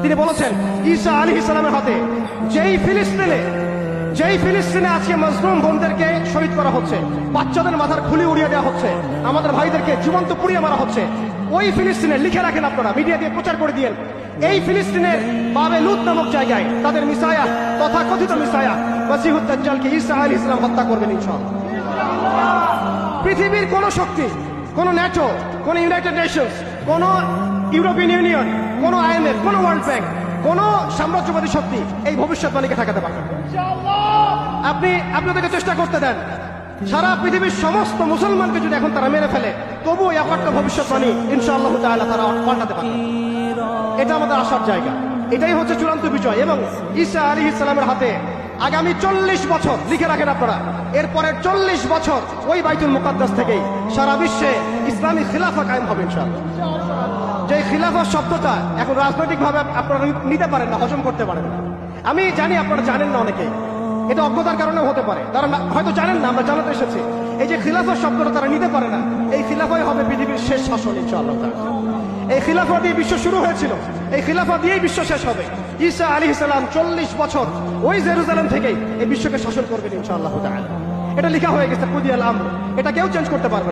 তিনি বলেছেন ঈসা আলাইহিস সালামের হাতে যেই ফিলিস্তিনে আজকে মজলুম বোনদেরকে শহীদ করা হচ্ছে, বাচ্চাদের মাথার খুলি উড়িয়ে দেওয়া হচ্ছে, আমাদের ভাইদেরকে জীবন্ত পুড়িয়ে মারা হচ্ছে, ওই ফিলিস্তিনে লিখে রাখেন আপনারা, মিডিয়া দিয়ে প্রচার করে দিয়েন, এই ফিলিস্তিনের বাবে লুত নামক জায়গায় তাদের মিসায়া, তথাকথিত মিসায়া মসিহুদ দাজ্জালকে ঈসা আলাইহিস সালাম হত্যা করবেন ইনশাআল্লাহ। পৃথিবীর কোন শক্তি, কোন ন্যাটো, কোন ইউনাইটেড নেশনস, কোন ইউরোপিয়ান ইউনিয়ন, কোন IMF, কোন ওয়ার্ল্ড ব্যাংক, কোন সাম্রাজ্যবাদী শক্তি এই ভবিষ্যৎবাণীকে ঠেকাতে পারবে না। আপনাদেরকে চেষ্টা করতে দেন, সারা পৃথিবীর সমস্ত মুসলমানকে যদি এখন তারা মেরে ফেলে, তবুও একটা ভবিষ্যৎবাণী ইনশাআল্লাহ তাআলা তারা পাল্টাতে পারবে। এটা আমাদের আশার জায়গা, এটাই হচ্ছে চূড়ান্ত বিজয়। এবং ঈসা আলাইহিস সালামের হাতে আগামী 40 বছর লিখে রাখেন আপনারা, এরপরের 40 বছর ওই বাইতুল মুকাদ্দাস থেকেই সারা বিশ্বে ইসলামী খিলাফা কায়েম হবে ইনশাআল্লাহ। যে খিলাফা শব্দটা এখন রাজনৈতিক ভাবে আপনারা নিতে পারেন না, হজম করতে পারেন না। আমি জানি আপনারা জানেন না, অনেকে এটা অজ্ঞতার কারণে হতে পারে, তারা হয়তো জানেন না, আমরা জানাতে এসেছি। এই যে খিলাফা শব্দটা তারা নিতে পারে না, এই খিলাফাই হবে পৃথিবীর শেষ শাসন ইনশাআল্লাহ। এই খিলাফা দিয়ে বিশ্ব শুরু হয়েছিল, এই খিলাফা দিয়েই বিশ্ব শেষ হবে। ঈসা আলাইহিস সালাম 40 বছর ওই জেরুজালেম থেকেই এই বিশ্বকে শাসন করবেন ইনশাআল্লাহ তাআলা। এটা লেখা হয়ে গেছে কুদিয়াল আমর, এটা কেউ চেঞ্জ করতে পারবে না।